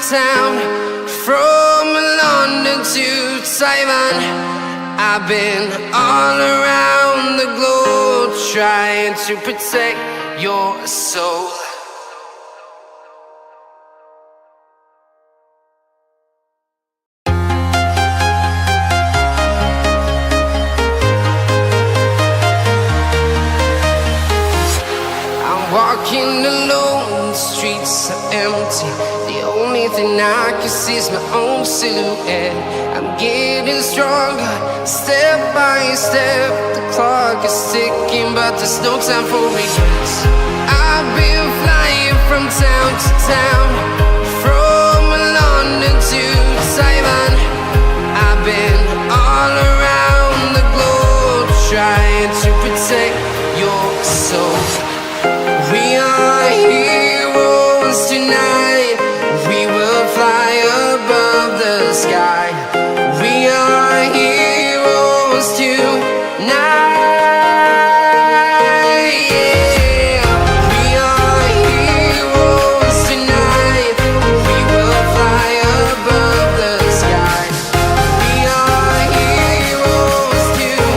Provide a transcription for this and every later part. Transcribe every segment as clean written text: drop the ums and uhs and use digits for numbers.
town, from London to Taiwan. I've been all around the globe trying to protect your soul. Walking alone, the streets are empty. The only thing I can see is my own silhouette. I'm getting stronger, step by step. The clock is ticking, but there's no time for regrets. I've been flying from town to town, from London to Taiwan. I've been all around the globe trying to protect your soul. We are heroes tonight. We will fly above the sky. We are heroes tonight. Yeah. We are heroes tonight. We will fly above the sky. We are heroes tonight.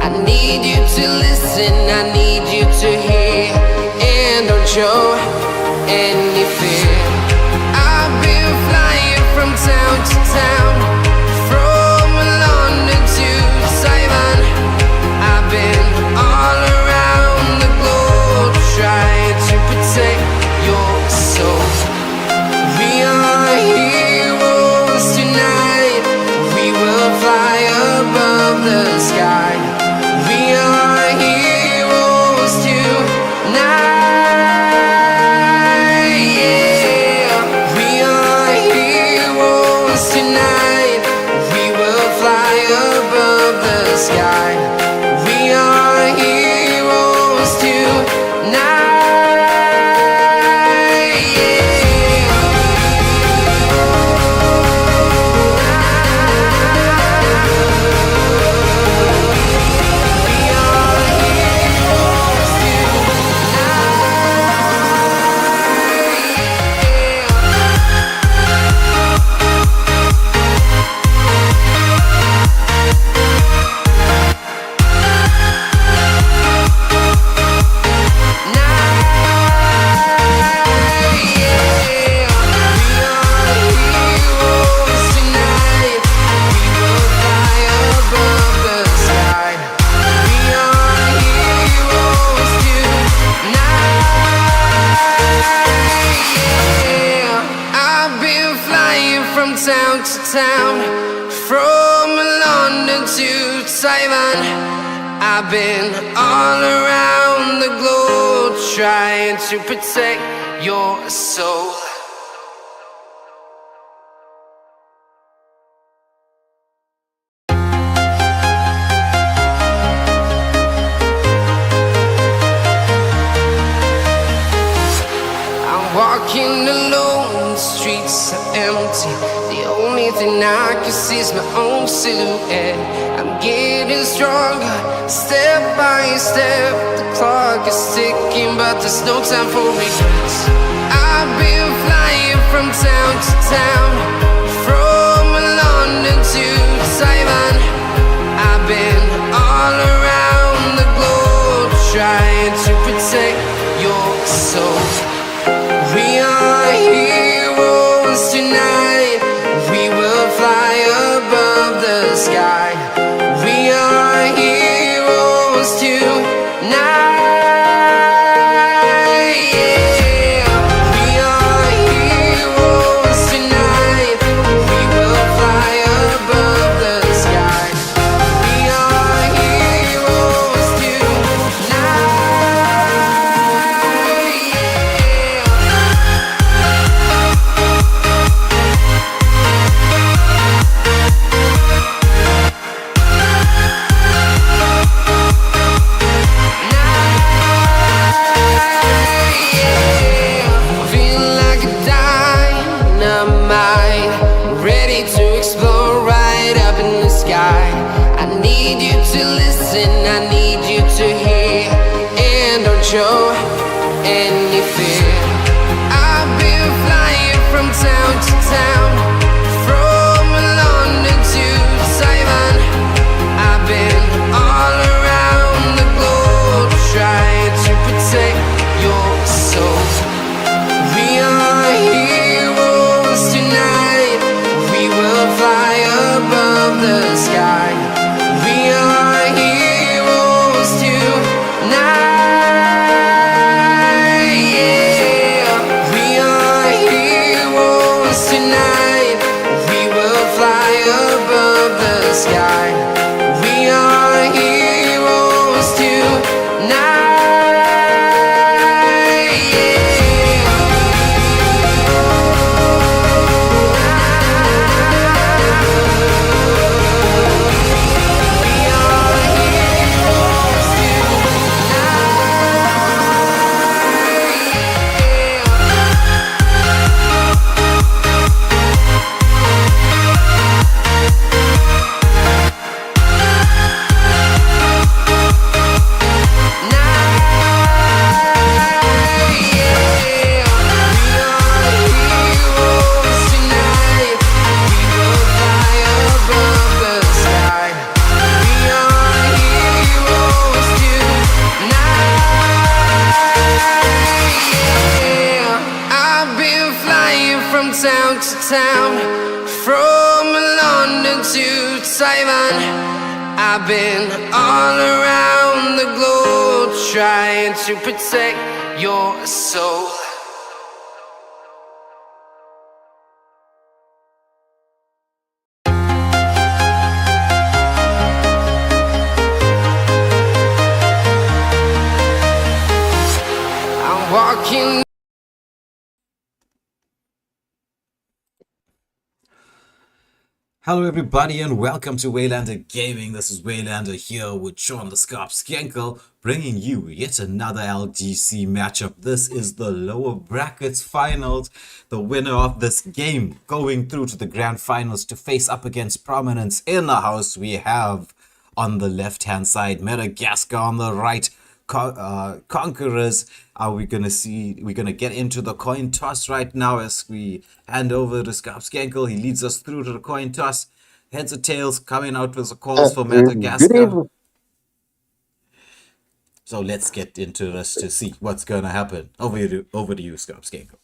I need you to listen, I need you to hear, and don't show any fear. I've been flying from town to town, from London to Taiwan. I've been all around the globe trying to protect your soul. We are heroes tonight. We will fly above the sky. We are heroes tonight. Yeah. We are heroes tonight. We will fly above the sky. We are heroes tonight. Town to town, from London to Taiwan. I've been all around the globe trying to protect your soul. I'm walking alone, the streets are empty. The only thing I can see is my own silhouette. I'm getting stronger, step by step. The clock is ticking, but there's no time for regrets. I've been flying from town to town, from London to Taiwan. I've been all around the globe trying to protect your soul. We are heroes tonight. We will fly above the sky. We are heroes tonight. Yeah. We are heroes tonight. We will fly above the sky. We are heroes tonight. Yeah. I need you to hear, and don't show any fear. I've been flying from town to town, from London to Taiwan. I've been all around the globe trying to protect your soul. We are heroes tonight. We will fly above the sky. We are heroes tonight. Yeah. We are heroes tonight. We will fly above the sky. We are heroes tonight. Yeah. We are heroes town to town, from London to Taiwan. I've been all around the globe trying to protect your soul. I'm walking. Hello everybody and welcome to Waylander Gaming. This is Waylander here with Sean the Scarp Skankel, bringing you yet another LDC matchup. This is the lower brackets finals. The winner of this game going through to the grand finals to face up against Prominence. In the house we have on the left hand side Metagaskar, on the right Conquerors. We're gonna get into the coin toss right now as we hand over to Scarp Skankel. He leads us through to the coin toss. Heads or tails, coming out with the calls for Good Metagaskar. evening. So let's get into this to see what's gonna happen. Over to you, Scarp Skankel.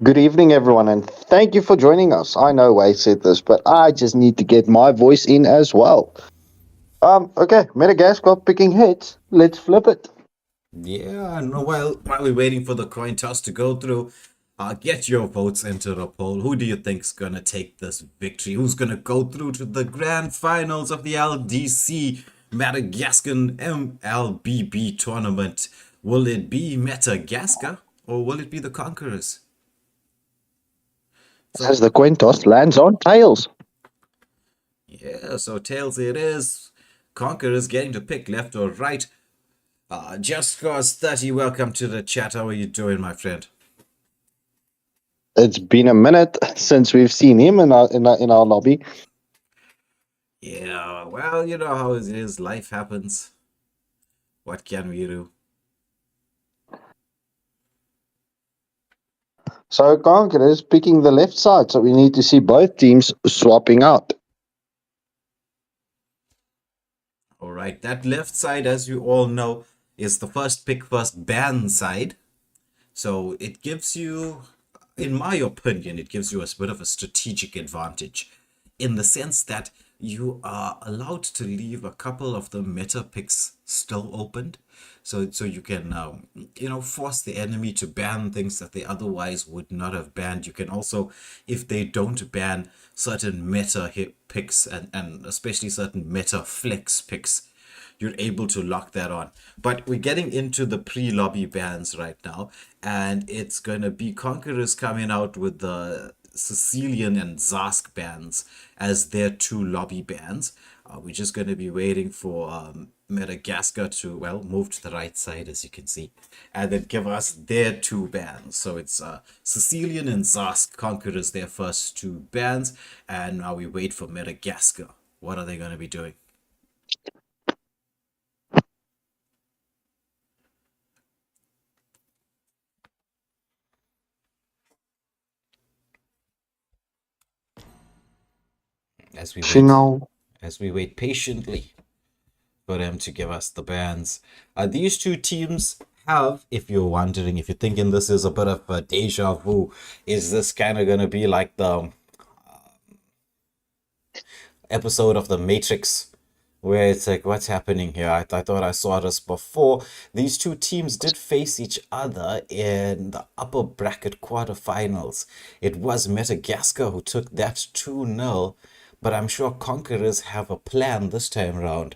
Good evening, everyone, and thank you for joining us. I know Way said this, but I just need to get my voice in as well. Okay, Metagaskar picking hits. Let's flip it. Yeah, no, while we're waiting for the coin toss to go through, get your votes into the poll. Who do you think's gonna take this victory? Who's gonna go through to the grand finals of the LDC Madagascar Mlbb tournament? Will it be Metagaskar or will it be the Conquerors? As the coin toss lands on tails. Yeah, so tails it is. Conquerors getting to pick left or right. Just Cause 30, welcome to the chat. How are you doing, my friend? It's been a minute since we've seen him in our lobby. Yeah, well, you know how it is. Life happens. What can we do? So Conquerors picking the left side, so we need to see both teams swapping out. All right, that left side, as you all know, is the first pick, first ban side. So it gives you, in my opinion, it gives you a bit of a strategic advantage in the sense that you are allowed to leave a couple of the meta picks still opened. So you can, force the enemy to ban things that they otherwise would not have banned. You can also, if they don't ban certain meta hit picks and especially certain meta flex picks, you're able to lock that on. But we're getting into the pre-lobby bans right now, and it's going to be Conquerors coming out with the Sicilian and Zask bans as their two lobby bans. We're just going to be waiting for Metagaskar to, well, move to the right side, as you can see, and then give us their two bans. So it's Sicilian and Zask Conquerors, their first two bans, and now we wait for Metagaskar. What are they going to be doing? as we You wait, know, patiently for them to give us the bans. These two teams have, if you're wondering, if you're thinking this is a bit of a deja vu, is this kind of going to be like the episode of The Matrix where it's like, what's happening here? I thought I saw this before. These two teams did face each other in the upper bracket quarterfinals. It was Metagaskar who took that 2-0, but I'm sure Conquerors have a plan this time around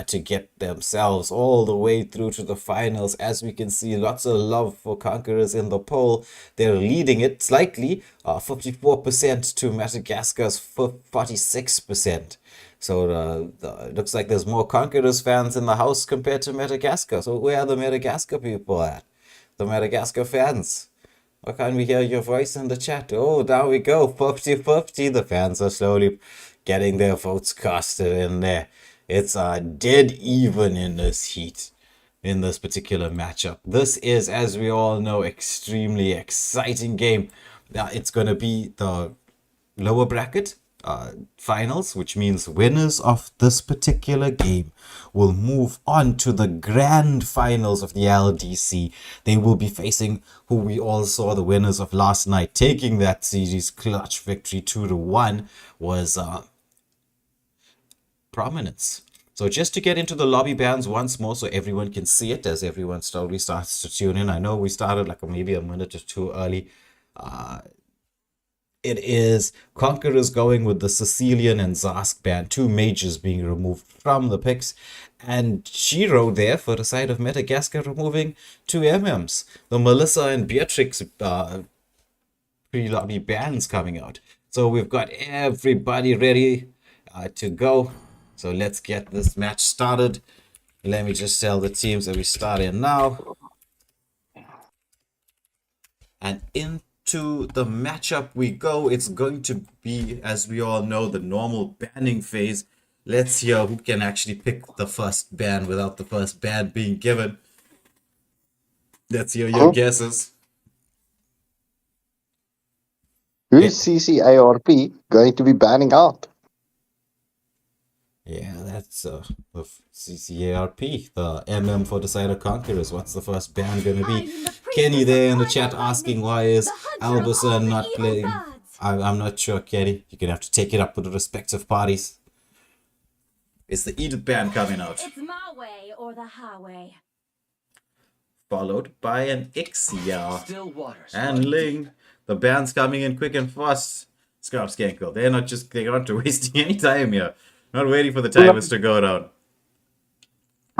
to get themselves all the way through to the finals. As we can see, lots of love for Conquerors in the poll. They're leading it slightly, 54% to Madagascar's 46%. So it looks like there's more Conquerors fans in the house compared to Metagaskar. So where are the Metagaskar people at? The Metagaskar fans. Why can't we hear your voice in the chat? Oh, down we go, 50-50. The fans are slowly getting their votes casted in there. It's dead even in this heat, in this particular matchup. This is, as we all know, extremely exciting game. It's going to be the lower bracket finals, which means winners of this particular game will move on to the grand finals of the LDC. They will be facing who we all saw, the winners of last night, taking that series clutch victory 2-1 was Prominence. So just to get into the lobby bans once more so everyone can see it as everyone slowly starts to tune in. I know we started like maybe a minute or two early. It is Conquerors going with the Sicilian and Zask ban, two majors being removed from the picks, and Shiro there for the side of Metagaskar removing two MMs. The Melissa and Beatrix pre-lobby bans coming out. So we've got everybody ready to go. So let's get this match started. Let me just tell the teams that we start in now. And into the matchup we go. It's going to be, as we all know, the normal banning phase. Let's hear who can actually pick the first ban without the first ban being given. Let's hear your guesses. who is CCARP going to be banning out? Yeah, that's the CCARP, the MM for the side of Conquerors. What's the first ban going to be? Kenny there in the chat asking why is Alberson not playing. I'm not sure, Kenny. You're going to have to take it up with the respective parties. It's the Edith ban coming out. It's my way or the highway. Followed by an Ixia. And Ling. The ban's coming in quick and fast. Scarf Skankel. They're not wasting any time here. Not waiting for the timers to go down.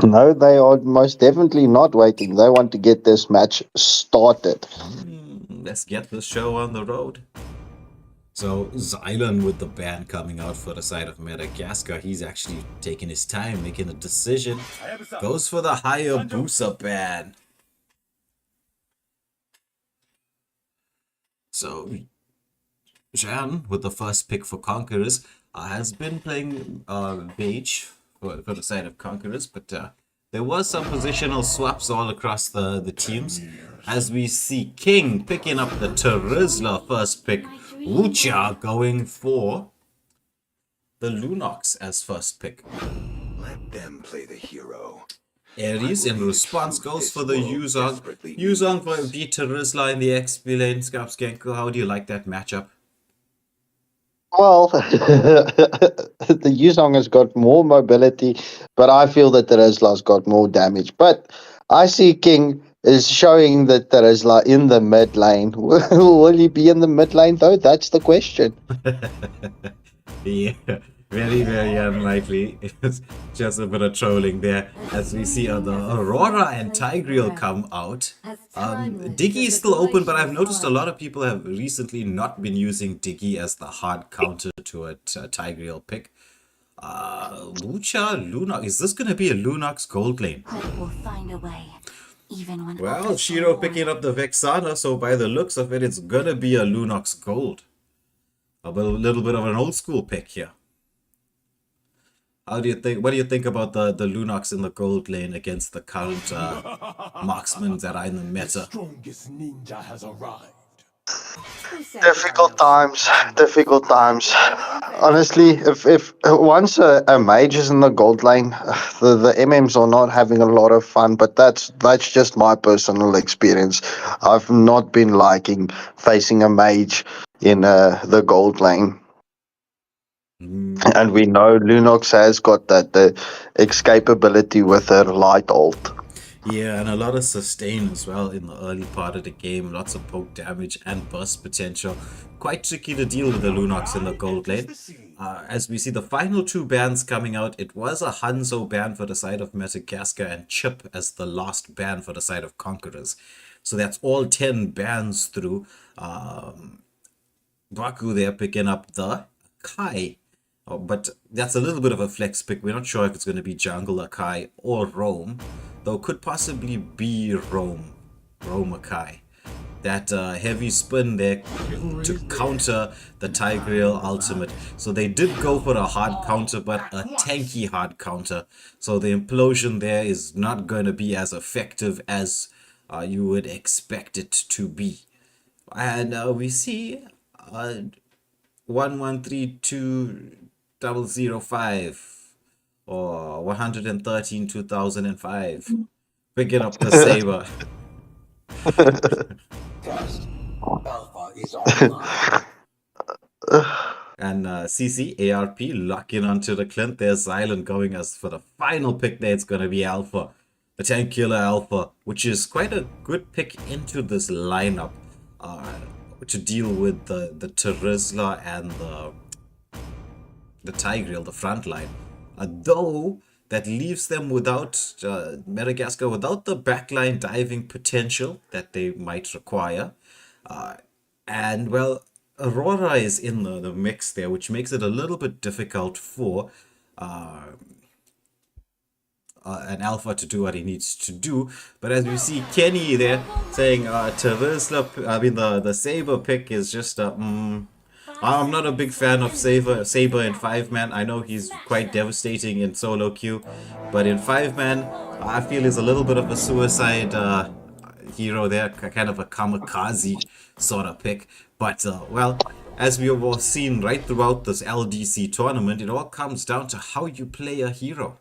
No, they are most definitely not waiting. They want to get this match started. Let's get this show on the road. So Xylon with the ban coming out for the side of Metagaskar. He's actually taking his time, making a decision. Goes for the Hayabusa ban. So Jan with the first pick for Conquerors has been playing Mage for the side of Conquerors, but there was some positional swaps all across the teams. As we see King picking up the Terizla first pick, Wucha going for the Lunox as first pick. Let them play the hero. Aries in response goes for the Yuzong. Yuzong for beat Terizla in the XP lane. Skarpskenko, how do you like that matchup? Well, the Yuzong has got more mobility, but I feel that Terizla's got more damage. But I see King is showing that Terizla in the mid lane. Will he be in the mid lane though? That's the question. Yeah, very, very unlikely. It's just a bit of trolling there. As we see the Aurora and Tigreal come out. Diggy is still open, but I've noticed a lot of people have recently not been using Diggy as the hard counter to a Tigreal pick. Lucha, Lunox. Is this going to be a Lunox gold lane? We'll find a way, even when Well, Shiro picking up the Vexana, so by the looks of it, it's going to be a Lunox gold. A little bit of an old school pick here. How do you think? What do you think about the Lunox in the gold lane against the current marksmen that are in the meta? Strongest ninja has arrived. Difficult times, difficult times. Honestly, if once a mage is in the gold lane, the MMs are not having a lot of fun. But that's just my personal experience. I've not been liking facing a mage in the gold lane, and we know Lunox has got that the escapability with her light ult. Yeah, and a lot of sustain as well in the early part of the game. Lots of poke damage and burst potential. Quite tricky to deal with the Lunox in the gold lane. As we see the final two bans coming out, it was a Hanzo ban for the side of Metagaskar and Chip as the last ban for the side of Conquerors. So that's all 10 bans through. Baku there picking up the Kai. Oh, but that's a little bit of a flex pick. We're not sure if it's going to be jungle Akai or Roam, though could possibly be Roam Akai. That heavy spin there to counter the Tigreal ultimate. So they did go for a hard counter, but a tanky hard counter. So the implosion there is not going to be as effective as you would expect it to be. And we see 1132005 or 113 2005 picking up the saber. And CC ARP locking onto the Clint. There's Xylan going as for the final pick there. It's going to be Alpha, the 10 killer Alpha, which is quite a good pick into this lineup to deal with the Terizla and the Tigreal, the front line. Though that leaves them without Metagaskar, without the backline diving potential that they might require. And well, Aurora is in the mix there, which makes it a little bit difficult for an Alpha to do what he needs to do. But as we see Kenny there saying Terizla, I mean the Saber pick is just I'm not a big fan of Saber in 5-man. I know he's quite devastating in solo queue, but in 5-man I feel he's a little bit of a suicide hero there, kind of a kamikaze sort of pick. But well, as we have all seen right throughout this LDC tournament, it all comes down to how you play a hero.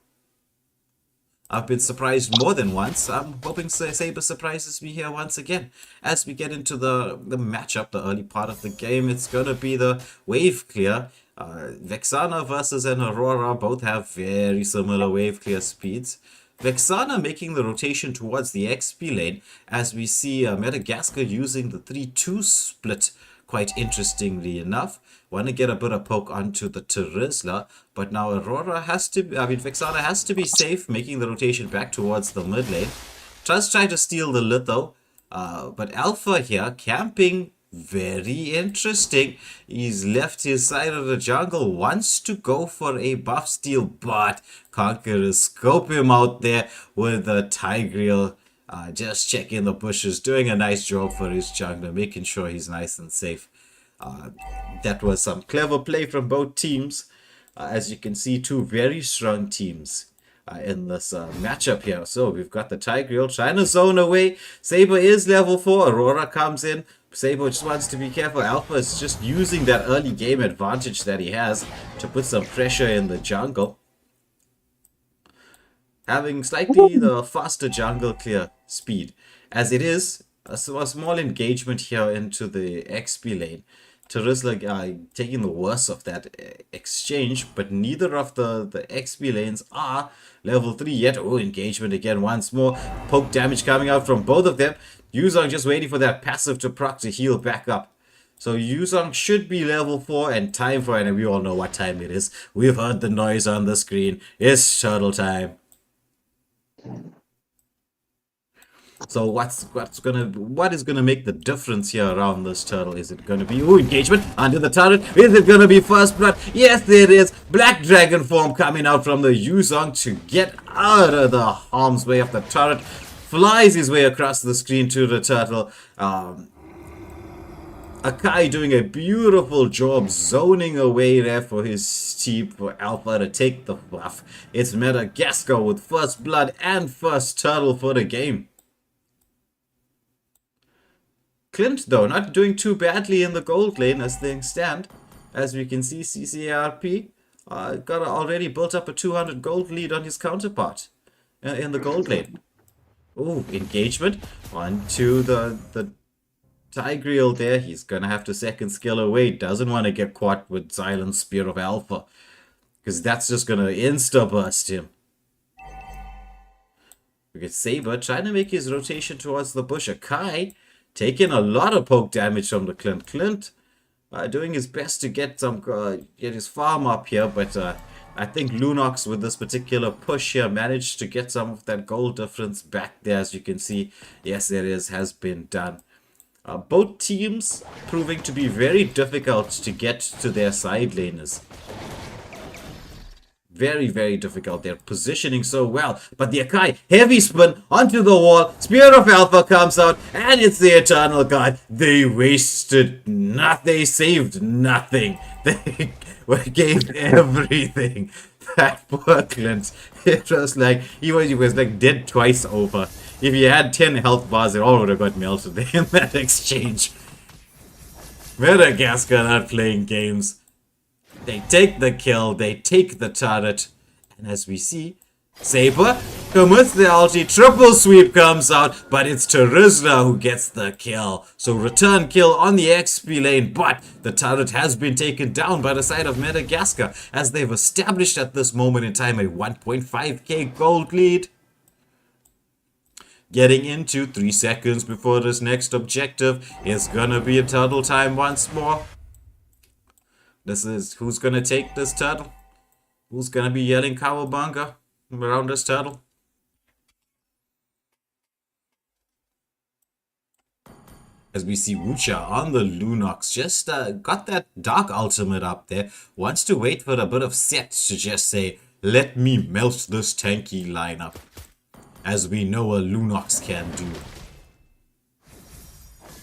I've been surprised more than once. I'm hoping Saber surprises me here once again. As we get into the matchup, the early part of the game, it's going to be the wave clear. Vexana versus an Aurora both have very similar wave clear speeds. Vexana making the rotation towards the XP lane, as we see Metagaskar using the 3-2 split quite interestingly enough. Want to get a bit of poke onto the Terizla, but now Aurora has to, Vexana has to be safe, making the rotation back towards the mid lane. Does try to steal the Litho, but Alpha here camping, very interesting. He's left his side of the jungle, wants to go for a buff steal, but Conquerors scope him out there with the Tigreal. Just checking the bushes, doing a nice job for his jungler, making sure he's nice and safe. That was some clever play from both teams. As you can see, two very strong teams in this matchup here. So we've got the Tigreal trying to zone away. Saber is level 4. Aurora comes in. Saber just wants to be careful. Alpha is just using that early game advantage that he has to put some pressure in the jungle. Having slightly the faster jungle clear speed. As it is, a small engagement here into the XP lane. Terizla taking the worst of that exchange, but neither of the XP lanes are level 3 yet. Oh, engagement again once more. Poke damage coming out from both of them. Yuzong just waiting for that passive to proc to heal back up. So Yuzong should be level 4 and time for it, and we all know what time it is. We've heard the noise on the screen. It's turtle time. So what is gonna make the difference here around this turtle? Is it gonna be engagement under the turret? Is it gonna be first blood? Yes, there is. Black dragon form coming out from the Yuzong to get out of the harm's way of the turret. Flies his way across the screen to the turtle. Akai doing a beautiful job zoning away there for his team, for Alpha to take the buff. It's Metagaskar with first blood and first turtle for the game. Clint, though, not doing too badly in the gold lane as things stand. As we can see, CCARP got already built up a 200 gold lead on his counterpart in the gold lane. Oh, engagement onto the Tigreal there. He's gonna have to second skill away. Doesn't want to get caught with Silent Spear of Alpha, because that's just gonna insta-burst him. We get Saber trying to make his rotation towards the bush. Akai taking a lot of poke damage from the Clint. Clint doing his best to get his farm up here, but I think Lunox with this particular push here managed to get some of that gold difference back there. As you can see, yes, it has been done. Both teams proving to be very difficult to get to their side laners. Very, very difficult. They're positioning so well. But the Akai, heavy spin onto the wall. Spear of Alpha comes out. And it's the Eternal God. They wasted nothing. They saved nothing. They gave everything. That poor Clint. It was like, he was like dead twice over. If he had 10 health bars, it all would have got melted in that exchange. Metagaskar not playing games. They take the kill, they take the turret, and as we see, Saber commits the ulti, triple sweep comes out, but it's Terizla who gets the kill. So return kill on the XP lane, but the turret has been taken down by the side of Metagaskar, as they've established at this moment in time a 1.5k gold lead. Getting into 3 seconds before this next objective is gonna be a turtle time once more. This is who's gonna take this turtle? Who's gonna be yelling Cowabunga around this turtle? As we see Wucha on the Lunox, just got that Dark Ultimate up there. Wants to wait for a bit of set to just say, let me melt this tanky lineup. As we know a Lunox can do.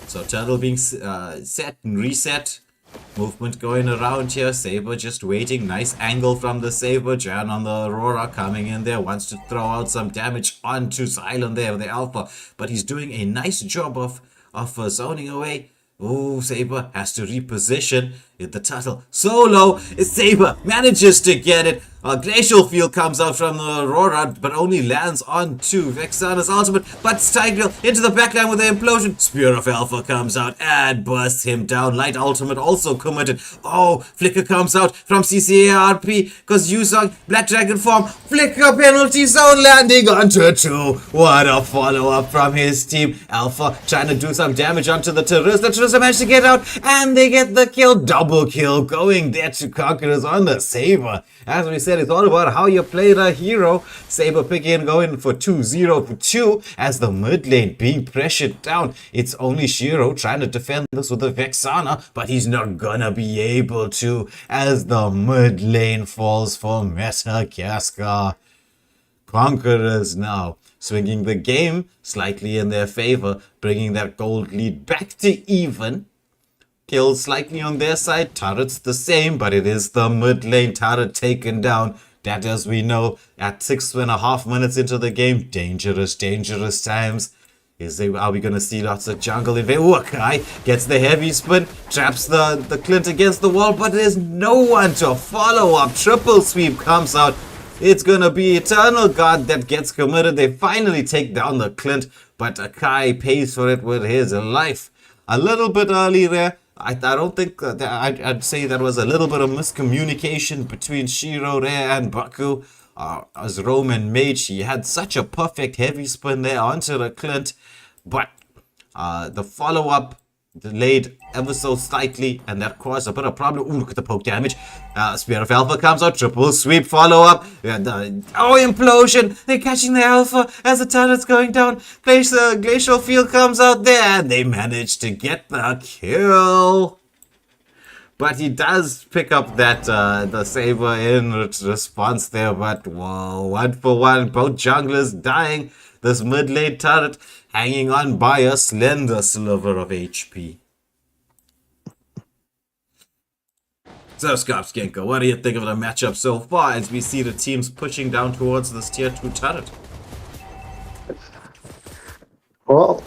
So turtle being set and reset. Movement going around here. Saber just waiting. Nice angle from the Saber. Jan on the Aurora coming in there. Wants to throw out some damage onto Silent there, the Alpha. But he's doing a nice job of zoning away. Oh, Saber has to reposition. The turtle so low. Saber manages to get it. A Glacial Field comes out from the Aurora, but only lands onto Vexana's ultimate. But Tigreal into the backline with the implosion. Spear of Alpha comes out and bursts him down. Light ultimate also committed. Oh, Flicker comes out from CCARP because Yusong, Black Dragon form. Flicker penalty zone landing onto 2. What a follow-up from his team. Alpha trying to do some damage onto the Terizla. The Terizla managed to get out and they get the kill. Double kill going there to Conquerors on the Saber. As we said, it's all about how you play the hero. Saber picking going for 2-0 for 2 as the mid lane being pressured down. It's only Shiro trying to defend this with the Vexana, but he's not gonna be able to as the mid lane falls for Metagaskar. Conquerors now swinging the game slightly in their favor, bringing that gold lead back to even. Kills slightly on their side, turret's the same, but it is the mid lane turret taken down. That, as we know, at 6.5 minutes into the game, dangerous times. Are we going to see lots of jungle invasion? Akai gets the heavy spin, traps the Clint against the wall, but there's no one to follow up. Triple sweep comes out. It's going to be Eternal God that gets committed. They finally take down the Clint, but Akai pays for it with his life. A little bit early there. I don't think I'd say that was a little bit of miscommunication between Shiro there and Baku. As Roman Mage, he had such a perfect heavy spin there onto the Clint, but the follow-up delayed ever so slightly, and that caused a bit of problem. Ooh, look at the poke damage. Spear of Alpha comes out, triple sweep follow-up. Implosion! They're catching the Alpha as the turret's going down. Glacial Field comes out there, and they manage to get the kill. But he does pick up that the Saber in response there, but whoa, 1 for 1, both junglers dying. This mid lane turret hanging on by a slender sliver of HP. So, Skarpskenko, what do you think of the matchup so far as we see the teams pushing down towards this tier 2 turret? Well,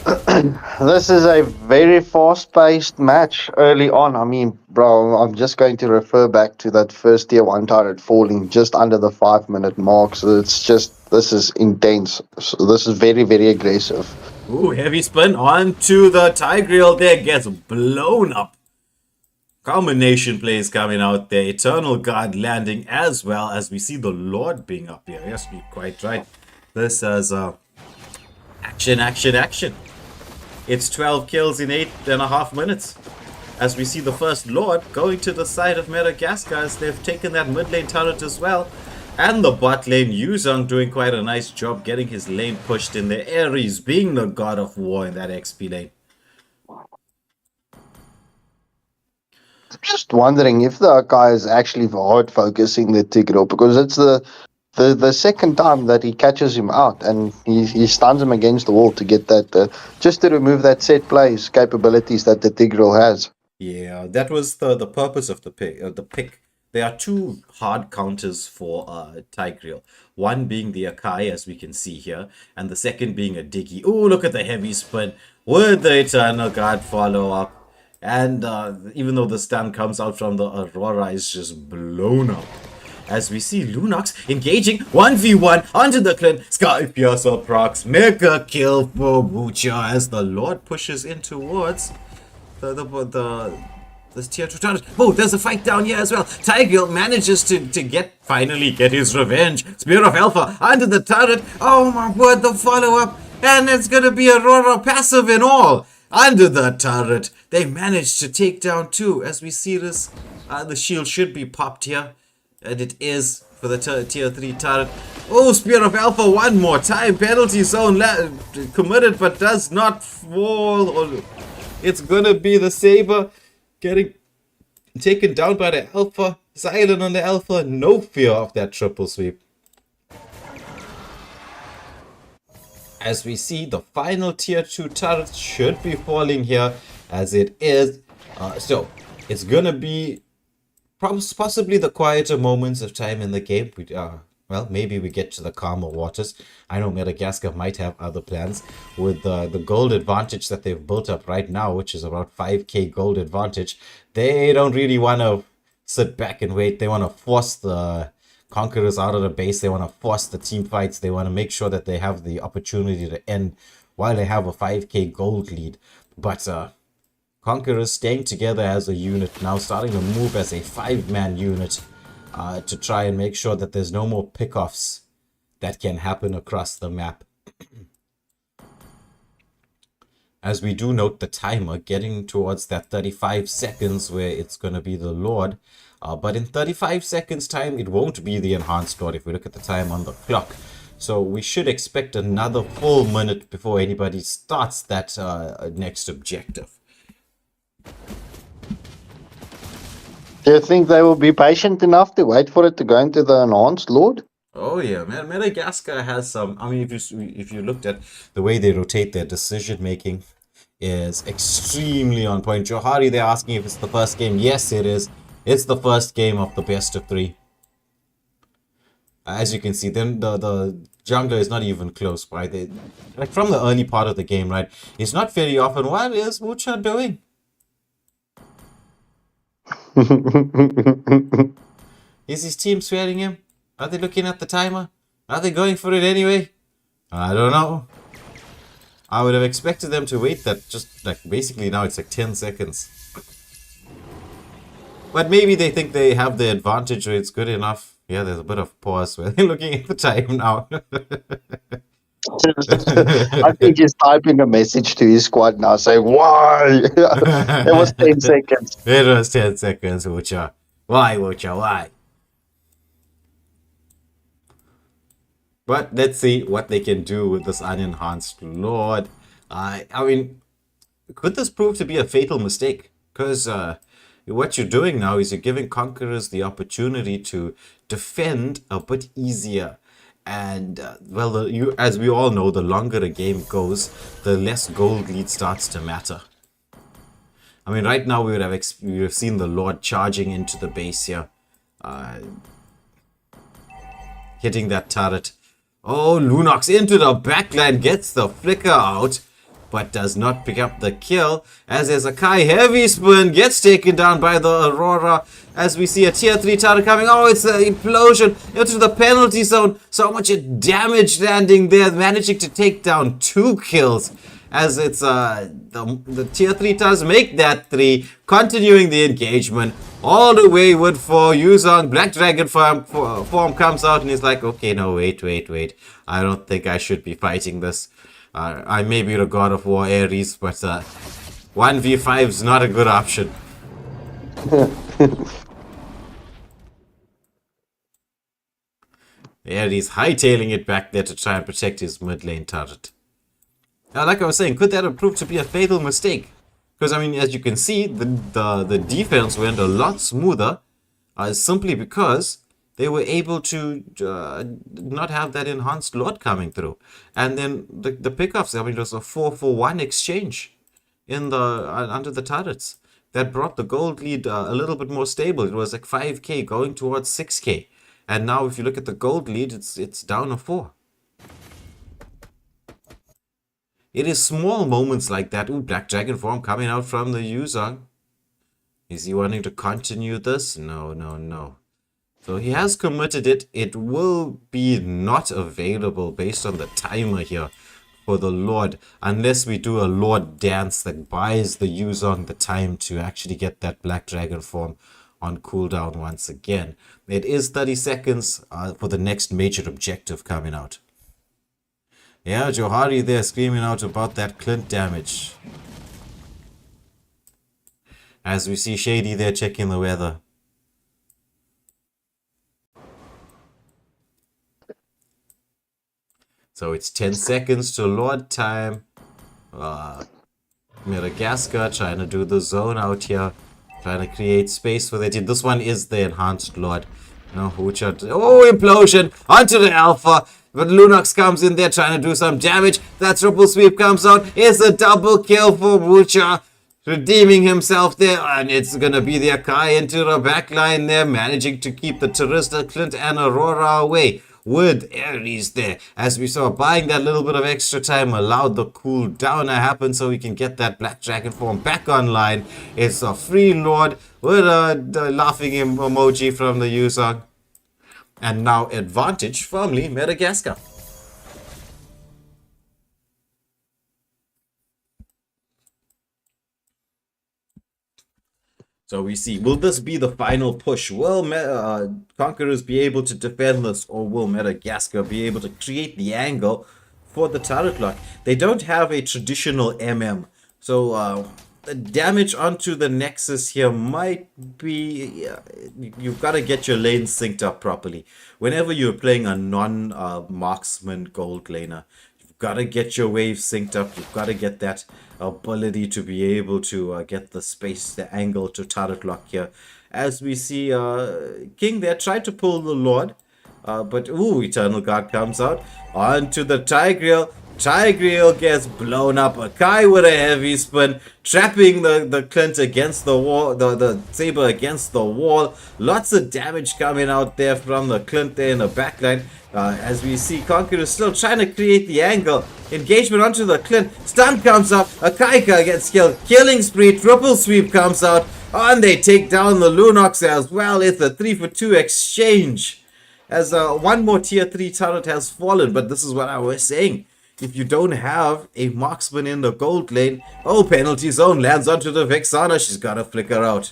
this is a very fast-paced match early on. I mean, bro, I'm just going to refer back to that first tier 1 turret falling just under the 5-minute mark. So it's just, this is intense. So this is very, very aggressive. Ooh, heavy spin onto the Tigreal there. Gets blown up. Combination plays coming out there. Eternal Guard landing as well as we see the Lord being up here. Yes, you're quite right. This is action, action, action. It's 12 kills in 8.5 minutes. As we see the first Lord going to the side of Metagaskar as they've taken that mid lane turret as well. And the bot lane, Yuzong doing quite a nice job getting his lane pushed in there. Ares being the god of war in that XP lane. Just wondering if the guy is actually hard focusing the Tigreal, because it's the second time that he catches him out and he stuns him against the wall to get that, just to remove that set plays capabilities that the Tigreal has. Yeah, that was the purpose of the pick. There are two hard counters for Tigreal. One being the Akai, as we can see here, and the second being a Diggy. Oh, look at the heavy spin with the Eternal Guard follow-up. And even though the stun comes out from the Aurora, is just blown up. As we see Lunox engaging 1v1 onto the Clint. Sky Piercer procs. Mega kill for Wucha as the Lord pushes in towards this tier 2 turret. Oh, there's a fight down here as well. Tigreal manages to finally get his revenge. Spear of Alpha onto the turret. Oh my word, the follow-up. And it's gonna be Aurora passive and all. Under the turret, they managed to take down 2. As we see this, the shield should be popped here. And it is for the tier 3 turret. Oh, Spear of Alpha one more time. Penalty zone committed, but does not fall. It's gonna be the Saber getting taken down by the Alpha. Silent on the Alpha. No fear of that triple sweep. As we see, the final tier 2 turret should be falling here, as it is. So, it's gonna be possibly the quieter moments of time in the game. Well, maybe we get to the calmer waters. I know Metagaskar might have other plans with the gold advantage that they've built up right now, which is about 5k gold advantage. They don't really want to sit back and wait. They want to force the Conquerors out of the base. They want to force the team fights. They want to make sure that they have the opportunity to end while they have a 5k gold lead. But Conquerors staying together as a unit, now starting to move as a 5-man unit to try and make sure that there's no more pickoffs that can happen across the map. As we do note the timer getting towards that 35 seconds where it's going to be the Lord. But in 35 seconds time, it won't be the enhanced Lord if we look at the time on the clock. So we should expect another full minute before anybody starts that next objective. Do you think they will be patient enough to wait for it to go into the enhanced Lord? Oh yeah, man. Metagaskar has some. I mean, if you looked at the way they rotate their decision making, is extremely on point. Johari, they're asking if it's the first game. Yes, it is. It's the first game of the best of 3. As you can see, then the jungler is not even close, right? Like from the early part of the game, right? It's not very often. What is Mucha doing? Is his team swearing him? Are they looking at the timer? Are they going for it anyway? I don't know. I would have expected them to wait that just like basically now it's like 10 seconds. But maybe they think they have the advantage or it's good enough. Yeah, there's a bit of pause where they're looking at the time now. I think he's typing a message to his squad now saying, why? It was 10 seconds. It was 10 seconds, Wucha. Why, Wucha, why? But let's see what they can do with this unenhanced Lord. I mean, could this prove to be a fatal mistake? Because what you're doing now is you're giving Conquerors the opportunity to defend a bit easier. And, well, as we all know, the longer a game goes, the less gold lead starts to matter. I mean, right now we would have seen the Lord charging into the base here. Hitting that turret. Oh, Lunox into the backline, gets the flicker out. but does not pick up the kill, as there's a Kai heavy spin, gets taken down by the Aurora, as we see a tier 3 turret coming. Oh, it's an implosion into the penalty zone. So much damage landing there, managing to take down 2 kills. As it's the tier 3 turrets make that 3, continuing the engagement all the way with for Yuzong. Black Dragon form comes out and he's like, okay, no, wait. I don't think I should be fighting this. I may be the God of War Ares, but 1v5 is not a good option. Ares hightailing it back there to try and protect his mid lane turret. Now, like I was saying, could that have proved to be a fatal mistake? Because, I mean, as you can see, the defense went a lot smoother simply because they were able to not have that enhanced Lord coming through. And then the pickoffs, I mean, it was a 4-for-1 exchange in the under the turrets. That brought the gold lead a little bit more stable. It was like 5k going towards 6k. And now if you look at the gold lead, it's down a 4. It is small moments like that. Ooh, Black Dragon form coming out from the Yuzong. Is he wanting to continue this? No. So he has committed it. It will be not available based on the timer here for the Lord, unless we do a Lord dance that buys the Yuzong the time to actually get that Black Dragon form on cooldown once again. It is 30 seconds for the next major objective coming out. Yeah, Johari there screaming out about that Clint damage. As we see Shady there checking the weather. So it's 10 seconds to Lord time. Metagaskar trying to do the zone out here. Trying to create space for that. This one is the enhanced Lord. No, Hoochard. Oh, implosion onto the Alpha. But Lunox comes in there trying to do some damage. That triple sweep comes out. It's a double kill for Wucha. Redeeming himself there. And it's going to be the Akai into the backline there. Managing to keep the Terista, Clint, and Aurora away. With Ares there. As we saw, buying that little bit of extra time allowed the cool down to happen so we can get that Black Dragon form back online. It's a free Lord with a laughing emoji from the Yuzong. And now advantage firmly Metagaskar. So we see, will this be the final push? Will Conquerors be able to defend this, or will Metagaskar be able to create the angle for the turret lock? They don't have a traditional MM, so the damage onto the Nexus here might be... you've got to get your lanes synced up properly. Whenever you're playing a non-marksman gold laner, you've got to get your waves synced up. You've got to get that ability to be able to get the space, the angle to turret lock here. As we see King there tried to pull the Lord, but ooh, Eternal Guard comes out onto the Tigreal. Tigreal gets blown up. Akai with a heavy spin, trapping the Clint against the wall, the Saber against the wall. Lots of damage coming out there from the Clint there in the backline. As we see Conquerors still trying to create the angle. Engagement onto the Clint. Stun comes up. Akai gets killed. Killing spree. Triple sweep comes out. And they take down the Lunox as well. It's a 3-for-2 exchange. As one more tier 3 turret has fallen. But this is what I was saying. If you don't have a marksman in the gold lane, oh, penalty zone lands onto the Vexana. She's got to flicker out.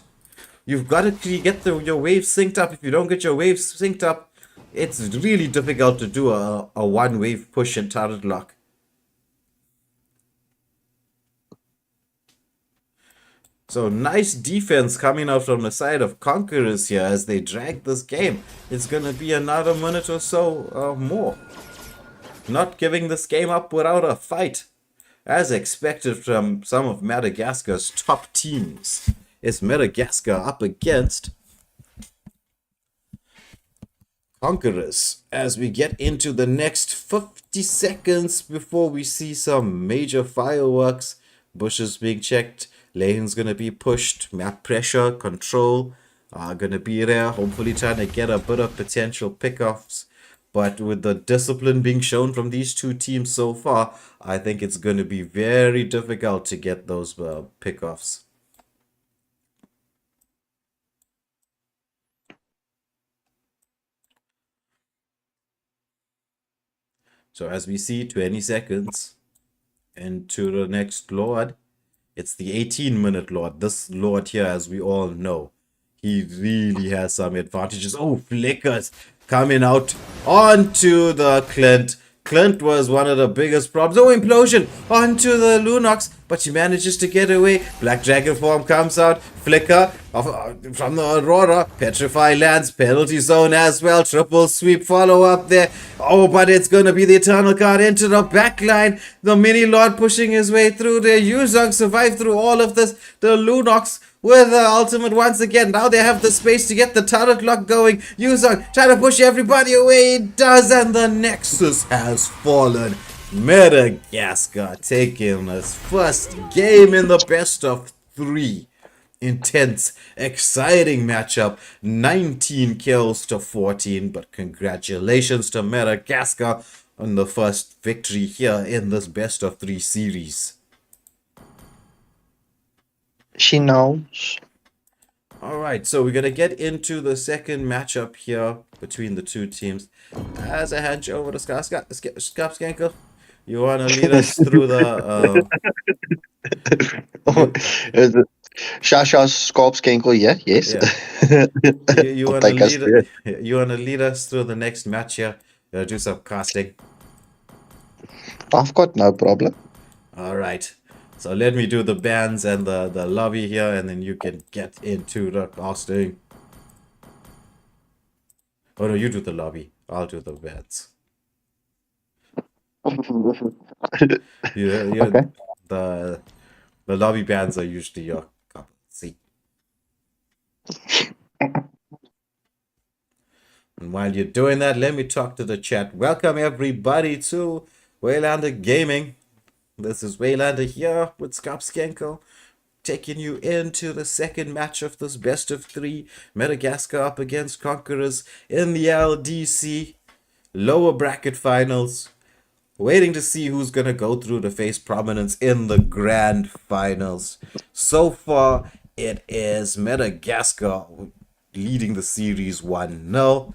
You've got to get your waves synced up. If you don't get your waves synced up, it's really difficult to do a one wave push and turret lock. So nice defense coming out from the side of Conquerors here as they drag this game. It's going to be another minute or so more. Not giving this game up without a fight. As expected from some of Madagascar's top teams. Is Metagaskar up against Conquerors as we get into the next 50 seconds before we see some major fireworks. Bushes being checked, lanes gonna be pushed, map pressure, control are gonna be there, hopefully trying to get a bit of potential pickoffs. But with the discipline being shown from these two teams so far, I think it's going to be very difficult to get those pickoffs. So as we see, 20 seconds into the next Lord. It's the 18-minute Lord. This Lord here, as we all know, he really has some advantages. Oh, flickers coming out onto the Clint. Clint was one of the biggest problems. Oh, implosion onto the Lunox, but she manages to get away. Black Dragon form comes out. Flicker from the Aurora. Petrify lands. Penalty zone as well. Triple sweep follow up there. Oh, but it's going to be the Eternal card into the back line. The Mini Lord pushing his way through there. Yuzong survived through all of this. The Lunox with the ultimate once again. Now they have the space to get the turret lock going. Yuzong trying to push everybody away. It does, and the Nexus has fallen. Metagaskar taking his first game in the best of 3. Intense, exciting matchup. 19 kills to 14, but congratulations to Metagaskar on the first victory here in this best of 3 series. She knows. Alright, so we're going to get into the second matchup here between the two teams. As I hand you over to Skapskankel, you want to lead us through the... Is it Shasha's Skorpskenkel? Yeah, yes. Yeah. You I'll want to take us through it. lead us through the next match here. Do some casting. I've got no problem. Alright. So let me do the bands and the lobby here, and then you can get into the casting. Oh no, you do the lobby. I'll do the bands. Okay. The lobby bands are usually your cup of tea. And while you're doing that, let me talk to the chat. Welcome everybody to Waylander Gaming. This is Waylander here with Skapskenkel, taking you into the second match of this best of 3. Metagaskar up against Conquerors in the LDC lower bracket finals. Waiting to see who's going to go through to face prominence in the grand finals. So far, it is Metagaskar leading the series 1-0.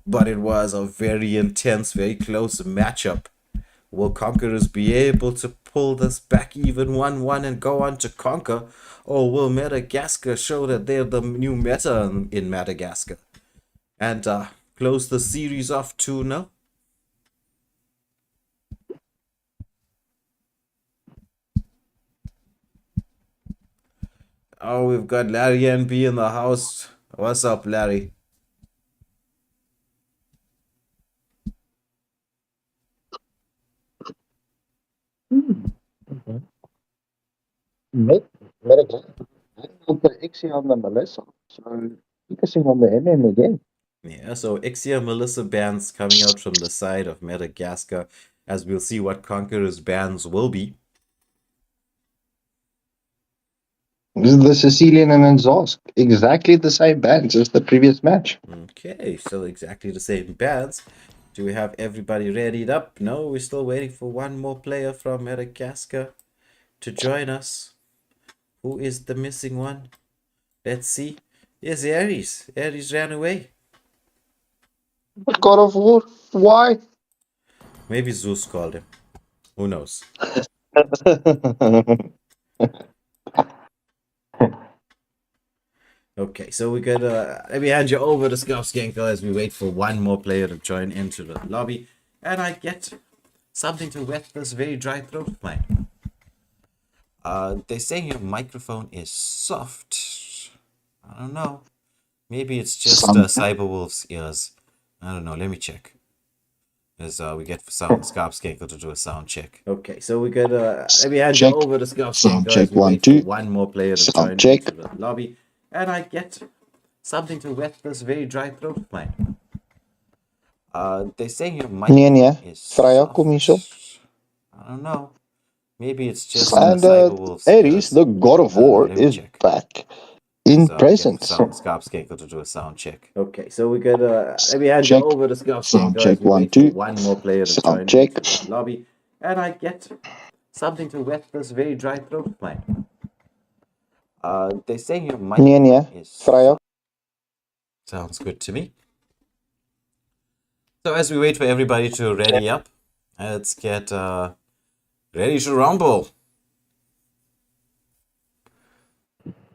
But it was a very intense, very close matchup. Will Conquerors be able to pull this back even 1-1 and go on to conquer? Or will Metagaskar show that they're the new meta in Metagaskar and close the series off 2-0? Oh, we've got Larry NB in the house. What's up, Larry? Metagaskar. I don't put Ixie on the Melissa, so focusing on the MM again. Yeah, so Ixia Melissa bans coming out from the side of Metagaskar, as we'll see what Conqueror's bans will be. This is the Sicilian and Zosk. Exactly the same bands as the previous match. Okay, so exactly the same bans. Do we have everybody readied up? No, we're still waiting for one more player from Metagaskar to join us. Who is the missing one? Let's see. Yes, Ares. Ares ran away. But God of War, why? Maybe Zeus called him. Who knows? Okay, so we're gonna let me hand you over to Skapskenkel as we wait for one more player to join into the lobby, and I get something to wet this very dry throat of mine. They're saying your microphone is soft. I don't know. Maybe it's just Cyberwolf's ears. I don't know. Let me check. As we get Skapskenkel to do a sound check. Okay, so we're gonna let me hand you over to Skapskenkel as we wait for one more player to join into the lobby, and I get something to wet this very dry throat of mine. They're saying your microphone is soft. I don't know. Maybe it's just and Cyberwolf's Ares, the God of War, is back. in So get the presence. Scarp Skanker to do a sound check. Okay, so we're gonna let me hand Check. you over to Scarp Sound Skanker check, as we 1, wait 2. for one more player to Sound join check. into the lobby, and I get something to wet this very dry throat of mine. They're saying your mic Nee, is Freya. sounds good to me. So as we wait for everybody to ready up, let's get ready to rumble.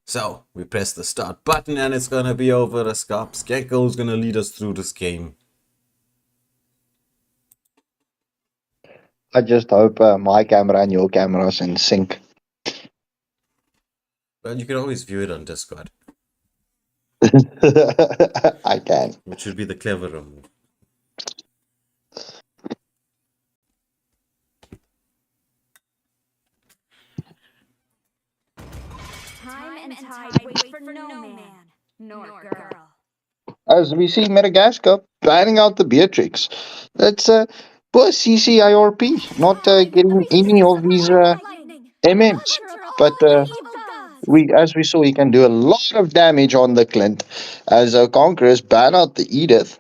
So we press the start button and it's gonna be over. A Scarp Skanker is gonna lead us through this game. I just hope my camera and your cameras in sync. Well, you can always view it on Discord, I can. which would be the cleverer move. Time and tide wait for no man, nor girl. As we see Metagaskar banning out the Beatrix. That's poor CCIRP not getting any of his MMs. But as we saw, he can do a lot of damage on the Clint. As Conquerors ban out the Edith.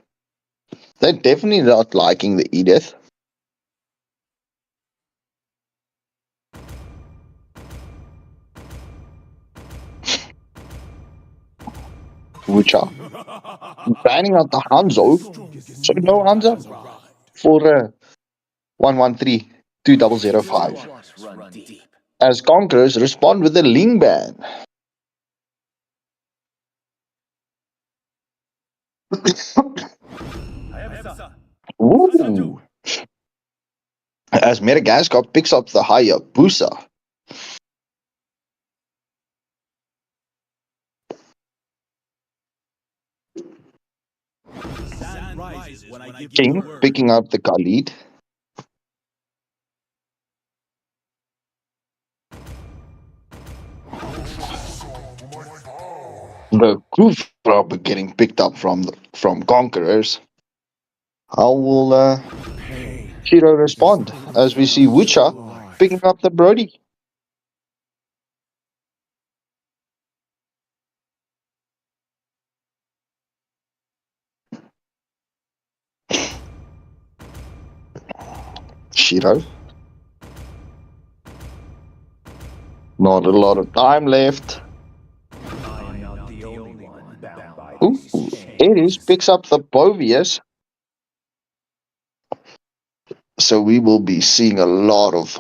They're definitely not liking the Edith. Which are banning out the Hanzo. So no Hanzo for 113 2005. As Conquerors respond with a Ling ban. Ooh. As Metagaskar picks up the Hayabusa. King picking up the Khalid. The Groove Robber getting picked up from Conquerors. How will Shiro respond as we see Wucha picking up the Brody? Shiro. Not a lot of time left. Ooh, Ares picks up the Bovius. So we will be seeing a lot of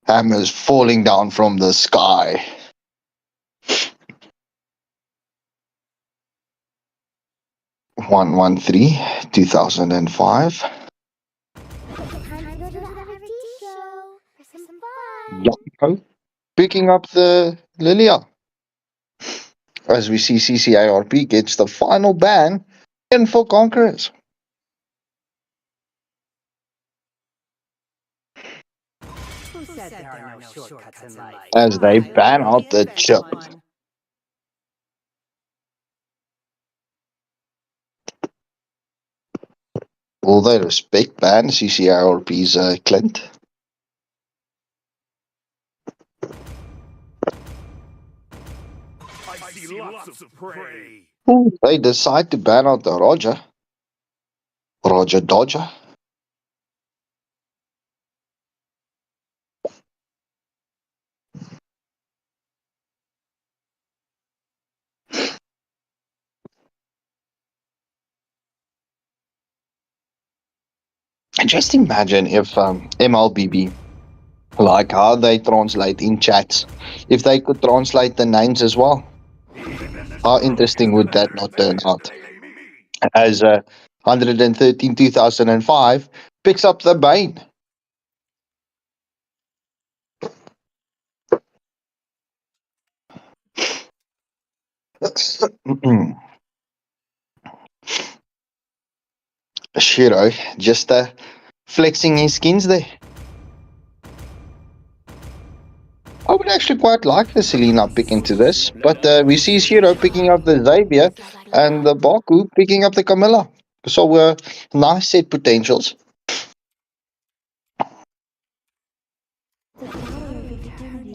hammers falling down from the sky. One 2005. Yako picking up the Lilia. As we see CCIRP gets the final ban in for Conquerors. As they ban out the chip. Will they respect ban CCIRP's Clint? Ooh, they decide to ban out the Roger. Roger Dodger. Just imagine if MLBB, like how they translate in chats, if they could translate the names as well. How interesting would that not turn out? As 113 2005 picks up the Bane. Shiro just flexing his skins there. I would actually quite like the Selena pick into this, but we see Shiro picking up the Xavier and the Baku picking up the Camilla. So nice set potentials.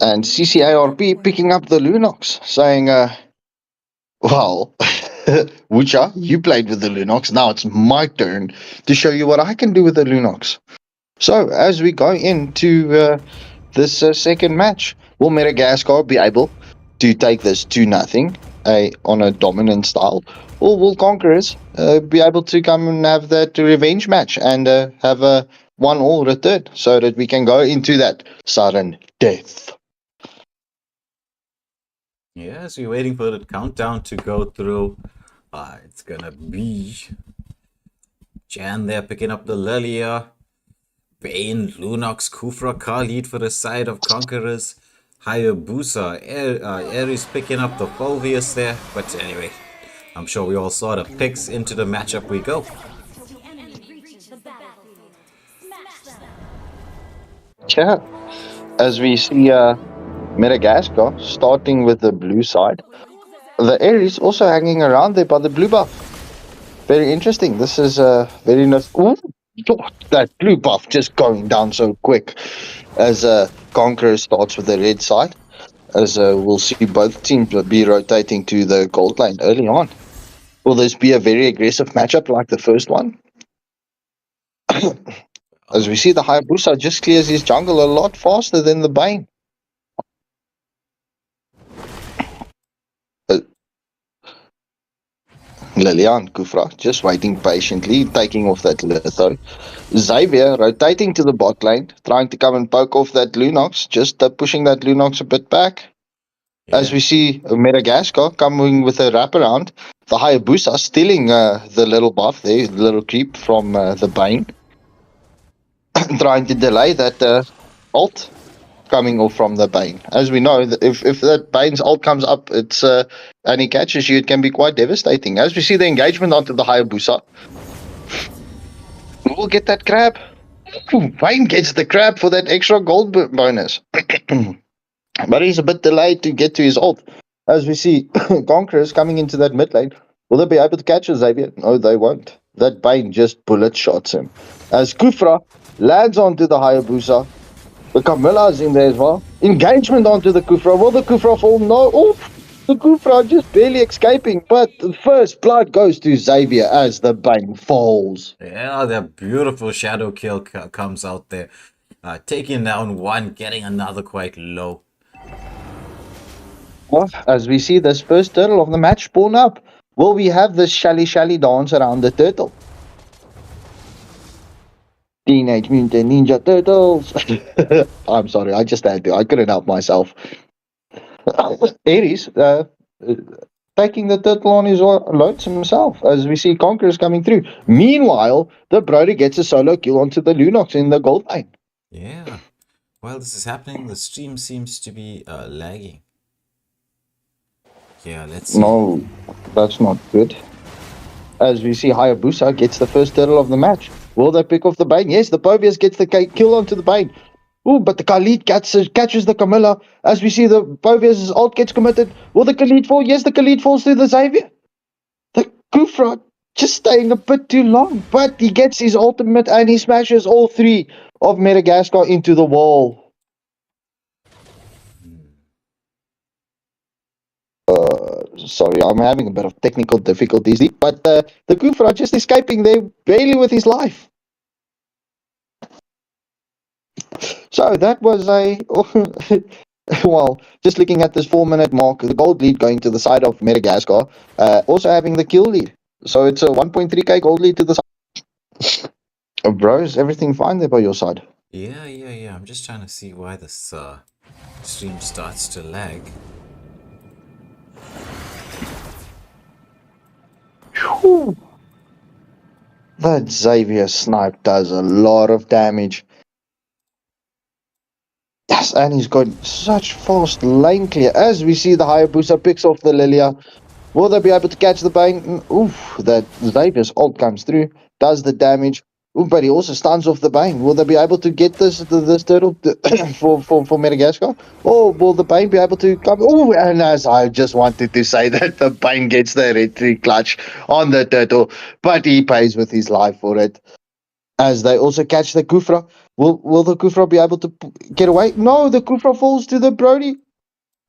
And CCARP picking up the Lunox, saying Well, Wucha, you played with the Lunox. Now it's my turn to show you what I can do with the Lunox. So, as we go into this second match, will Metagaskar be able to take this 2-0 on a dominant style? Or will Conquerors be able to come and have that revenge match and have a 1-1 return so that we can go into that sudden death? Yes, we're waiting for the countdown to go through. It's gonna be Jan there picking up the Lilia. Bane, Lunox, Kufra, Khalid for the side of Conquerors. Hayabusa, Ares picking up the Fulvius there. But anyway, I'm sure we all saw the picks. Into the matchup we go. Till the enemy reaches the battlefield. Smash them. Yeah, as we see Metagaskar starting with the blue side. The Ares also hanging around there by the blue buff. Very interesting. This is very nice. Ooh, that blue buff just going down so quick as Conqueror starts with the red side. As we'll see both teams be rotating to the gold lane early on. Will this be a very aggressive matchup like the first one? As we see, the Hayabusa just clears his jungle a lot faster than the Bane. Lilian Kufra just waiting patiently, taking off that Litho. Xavier rotating to the bot lane, trying to come and poke off that Lunox, just pushing that Lunox a bit back. As Yeah. we see Metagaskar coming with a wraparound, the Hayabusa stealing the little buff there, the little creep from the Bane, trying to delay that ult coming off from the Bane. As we know, if that Bane's ult comes up, it's and he catches you, it can be quite devastating. As we see the engagement onto the Hayabusa, we'll get that crab. Ooh, Bane gets the crab for that extra gold bonus. But he's a bit delayed to get to his ult. As we see Conquerors coming into that mid lane, will they be able to catch Xavier? No, they won't. That Bane just bullet shots him. As Kufra lands onto the Hayabusa, the Camilla's in there as well. Engagement onto the Kufra. Will the Kufra fall? No. Oh, the Kufra just barely escaping. But the first blood goes to Xavier as the Bane falls. Yeah, that beautiful shadow kill comes out there. Taking down one, getting another quite low. Well, as we see this first turtle of the match spawn up, will we have this shally dance around the turtle? Teenage Mutant Ninja Turtles. I'm sorry, I just had to. I couldn't help myself. Ares taking the turtle on his lonesome himself as we see Conquerors coming through. Meanwhile, the Brody gets a solo kill onto the Lunox in the gold lane. Yeah. While this is happening, the stream seems to be lagging. Yeah, let's see. No, that's not good. As we see Hayabusa gets the first turtle of the match. Will they pick off the Bane? Yes, the Povius gets the kill onto the Bane. Ooh, but the Khalid catches the Camilla. As we see the Povius' ult gets committed. Will the Khalid fall? Yes, the Khalid falls to the Xavier. The Kufra just staying a bit too long. But he gets his ultimate and he smashes all three of Metagaskar into the wall. Sorry, I'm having a bit of technical difficulties, but the Kufra just escaping there barely with his life. So that was a well, just looking at this 4-minute mark, the gold lead going to the side of Metagaskar, also having the kill lead. So it's a 1.3k gold lead to the side. Bro, is everything fine there by your side? Yeah. I'm just trying to see why this stream starts to lag. Whew. That Xavier snipe does a lot of damage. Yes, and he's got such fast lane clear. As we see the Hayabusa picks off the Lilia. Will they be able to catch the Bane? Oof, that Xavier's ult comes through, does the damage. Ooh, but he also stuns off the Bane. Will they be able to get this turtle for Metagaskar? Or will the Bane be able to come? Oh, and as I just wanted to say that the Bane gets the retry clutch on the turtle, but he pays with his life for it. As they also catch the Kufra. Will the Kufra be able to get away? No, the Kufra falls to the Brody.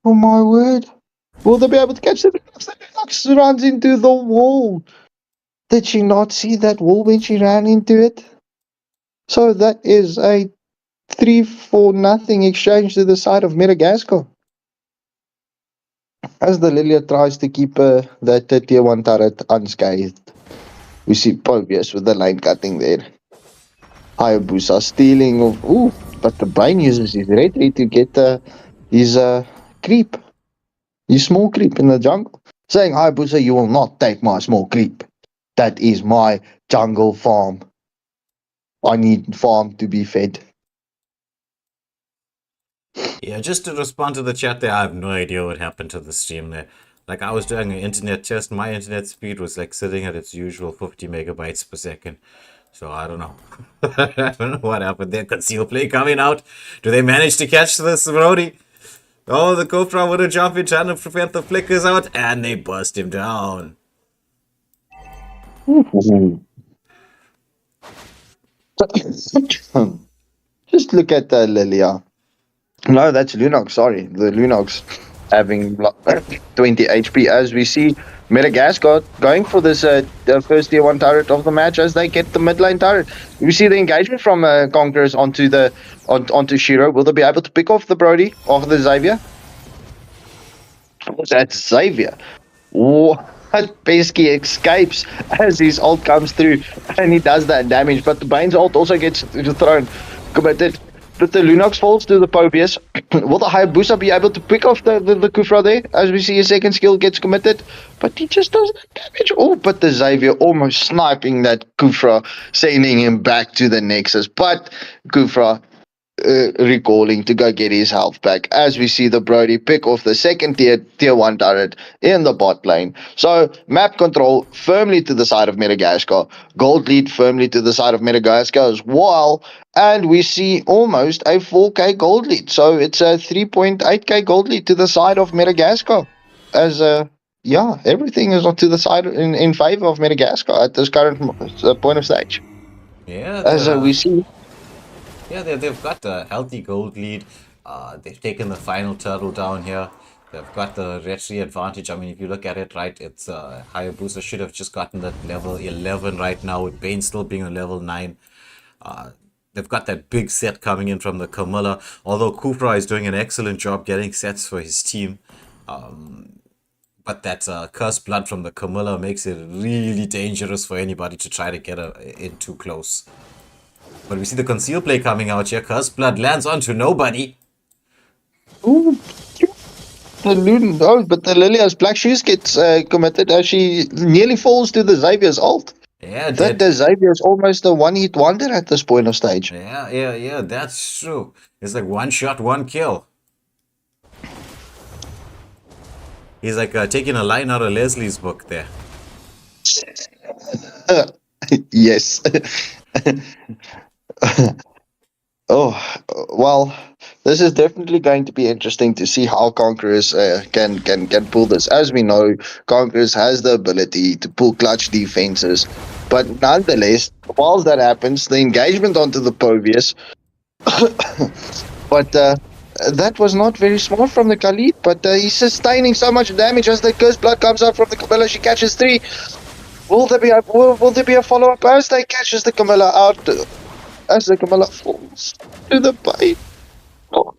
Oh my word. Will they be able to catch the Lunox? The Lunox runs into the wall. Did she not see that wall when she ran into it? So that is a 3-4-0 exchange to the side of Metagaskar. As the Lilia tries to keep that tier 1 turret unscathed. We see Pobius with the lane cutting there. Hayabusa stealing of... Ooh, but the Bane uses his retry to get his creep. His small creep in the jungle. Saying, Hayabusa, you will not take my small creep. That is my jungle farm. I need farm to be fed. Yeah, just to respond to the chat there, I have no idea what happened to the stream there. Like, I was doing an internet test, my internet speed was like sitting at its usual 50 megabytes per second. So I don't know. I don't know what happened there. Conceal play coming out. Do they manage to catch this, Brody? Oh, the Cobra would have jumped in trying to prevent the flickers out, and they burst him down. Just look at Lilia. No, that's Lunox, sorry. The Lunox having 20 HP as we see Metagaskar going for this the first tier 1 turret of the match as they get the mid lane turret. We see the engagement from Conquerors onto Shiro. Will they be able to pick off the Brody off the Xavier? That's Xavier. What? Pesky escapes as his ult comes through and he does that damage, but the Bane's ult also gets thrown. Committed. But the Lunox falls to the Pobius. Will the Hayabusa be able to pick off the Kufra there? As we see his second skill gets committed. But he just does that damage. Oh, but the Xavier almost sniping that Kufra, sending him back to the Nexus. But Kufra recalling to go get his health back as we see the Brody pick off the second tier 1 turret in the bot lane. So map control firmly to the side of Metagaskar, gold lead firmly to the side of Metagaskar as well, and we see almost a 4k gold lead. So it's a 3.8k gold lead to the side of Metagaskar as yeah, everything is to the side in favor of Metagaskar at this current point of stage. Yeah, As we see. Yeah, they've got a healthy gold lead. They've taken the final turtle down here. They've got the retry advantage. I mean, if you look at it, right, it's Hayabusa should have just gotten that level 11 right now, with Bane still being on level 9. They've got that big set coming in from the Camilla, although Kufra is doing an excellent job getting sets for his team. But that cursed blood from the Camilla makes it really dangerous for anybody to try to get in too close. But we see the conceal play coming out here. Cursed blood lands onto nobody. Ooh, but the Lilia's Black Shoes gets committed as she nearly falls to the Xavier's ult. Yeah, That the Xavier's almost a one-hit wonder at this point of stage. Yeah, that's true. It's like one shot, one kill. He's like taking a line out of Leslie's book there. Yes. Oh, well, this is definitely going to be interesting to see how Conquerors can pull this. As we know, Conquerors has the ability to pull clutch defenses, but nonetheless, whilst that happens, the engagement onto the Pobius, but that was not very smart from the Khalid, but he's sustaining so much damage as the cursed blood comes out from the Camilla. She catches 3. Will there be a follow-up as they catches the Camilla out? As the Camilla falls to the bait. Oh.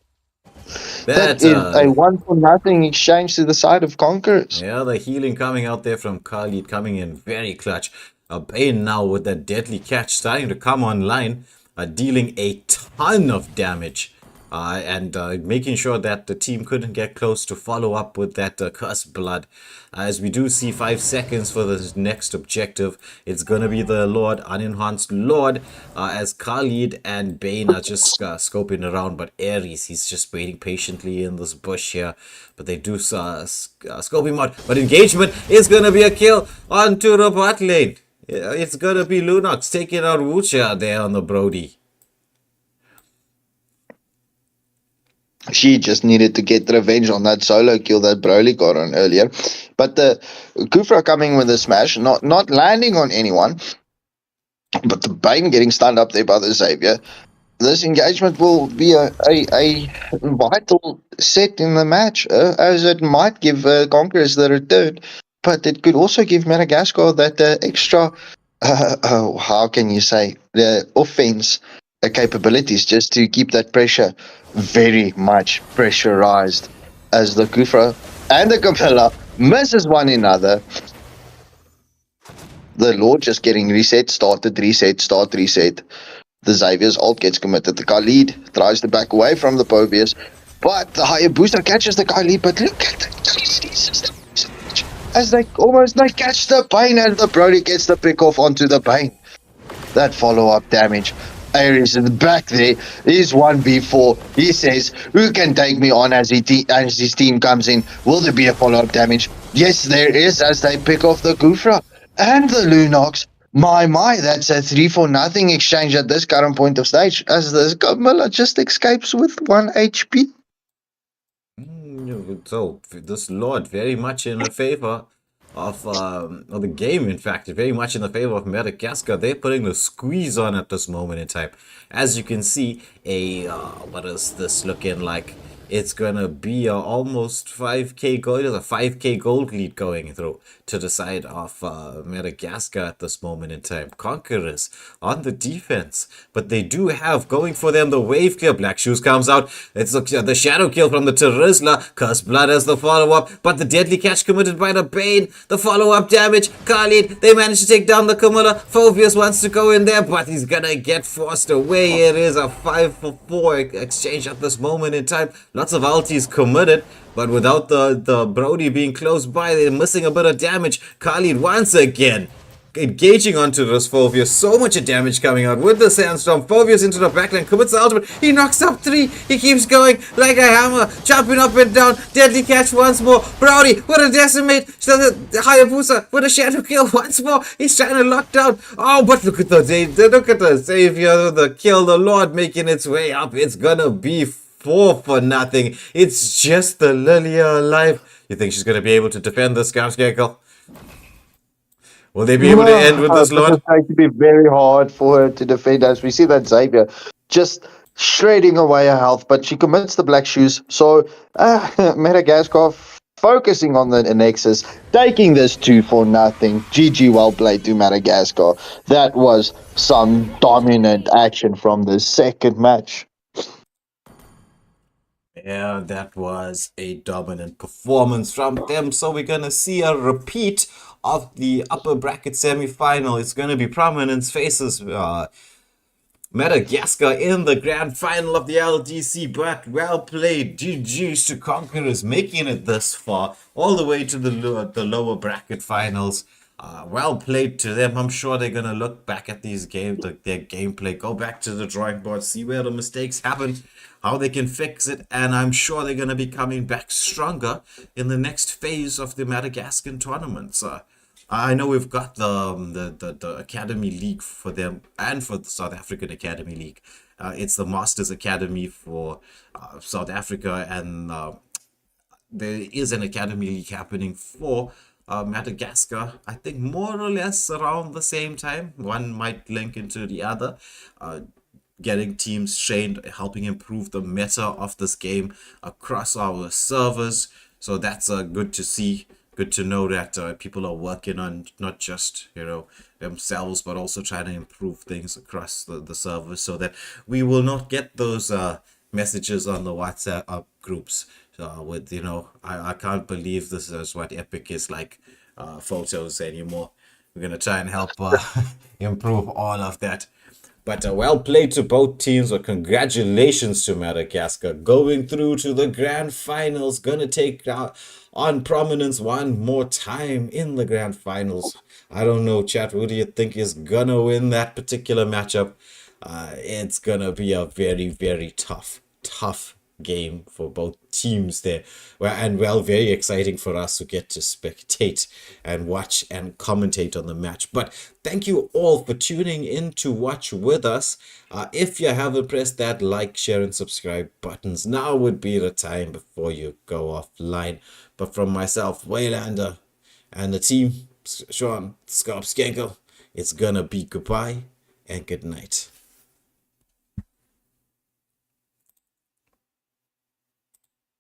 That is a 1-for-0 exchange to the side of Conquerors. Yeah, the healing coming out there from Khalid, coming in very clutch. Bane now with that deadly catch starting to come online, dealing a ton of damage. And making sure that the team couldn't get close to follow up with that cursed blood. As we do see 5 seconds for the next objective, it's going to be the Lord, unenhanced Lord, as Khalid and Bane are just scoping around, but Ares, he's just waiting patiently in this bush here. But they do scope him out, but engagement is going to be a kill onto the bot lane. It's going to be Lunox taking out Wucha there on the Brody. She just needed to get revenge on that solo kill that Broly got on earlier. But the Kufra coming with a smash, not landing on anyone, but the Bane getting stunned up there by the Xavier. this engagement will be a vital set in the match, as it might give Conquerors the return, but it could also give Madagascar that extra, how can you say, the offense capabilities just to keep that pressure very much pressurized as the Kufra and the Camilla misses one another. The Lord just getting reset, started, reset, start, reset. The Xavier's ult gets committed. The Khalid tries to back away from the Pobius, but the Hayabusa catches the Khalid. But look at the as they almost catch the Bane as the Brody gets the pick off onto the Bane. That follow-up damage. Ares is back there. He's 1v4. He says, who can take me on as his team comes in? Will there be a follow-up damage? Yes, there is, as they pick off the Kufra and the Lunox. My, that's a 3-for-nothing exchange at this current point of stage, as the Camilla just escapes with 1 HP. So this Lord very much in the favor of the game. In fact, very much in the favor of Metagaskar. They're putting the squeeze on at this moment in time. As you can see, what is this looking like? It's gonna be a almost 5k gold, a 5k gold lead going through to the side of Metagaskar at this moment in time. Conquerors on the defense, but they do have going for them the wave clear. Black Shoes comes out. It's the shadow kill from the Terizla. Cursed Blood as the follow-up, but the deadly catch committed by the Bane. The follow-up damage. Khalid, they managed to take down the Camilla. Phobius wants to go in there, but he's gonna get forced away. It is a 5-for-4 exchange at this moment in time. Lots of ultis committed, but without the Brody being close by, they're missing a bit of damage. Khalid once again engaging onto this Phobius. So much damage coming out with the Sandstorm. Phobius into the backline, commits the ultimate. He knocks up 3. He keeps going like a hammer, jumping up and down. Deadly catch once more. Brody with a decimate. The Hayabusa with a shadow kill once more. He's trying to lock down. Oh, but look at the savior, the kill, the Lord making its way up. It's gonna be 4-for-nothing. It's just the Lilia alive. You think she's gonna be able to defend this Scout? Will they be able to end with this, Lord? It's going to be very hard for her to defend us. We see that Xavier just shredding away her health, but she commits the Black Shoes. So Madagascar focusing on the Nexus, taking this 2-for-nothing. GG, well played to Madagascar. That was some dominant action from the second match. Yeah, that was a dominant performance from them. So we're going to see a repeat of the upper bracket semi-final. It's going to be Prominence faces Madagascar in the grand final of the LDC. But well played. GG's to Conquerors making it this far, all the way to the lower bracket finals. Well played to them. I'm sure they're going to look back at these games, their gameplay, go back to the drawing board, see where the mistakes happened, how they can fix it, and I'm sure they're going to be coming back stronger in the next phase of the Madagascar tournaments. I know we've got the Academy League for them and for the South African Academy League. It's the Masters Academy for South Africa, and there is an Academy League happening for Madagascar, I think more or less around the same time. One might link into the other. Getting teams trained, helping improve the meta of this game across our servers. So that's good to see. Good to know that people are working on not just themselves, but also trying to improve things across the servers, so that we will not get those messages on the WhatsApp groups with I can't believe this is what Epic is like photos anymore. We're gonna try and help improve all of that. But well played to both teams. Or congratulations to Madagascar going through to the grand finals. Gonna take on Prominence one more time in the grand finals. I don't know, chat. Who do you think is gonna win that particular matchup? It's gonna be a very, very tough game for both teams there. Very exciting for us to get to spectate and watch and commentate on the match. But thank you all for tuning in to watch with us. If you haven't pressed that like, share, and subscribe buttons, now would be the time before you go offline. But from myself, Waylander, and the team, Sean, Scarp, Skankel, it's gonna be goodbye and good night.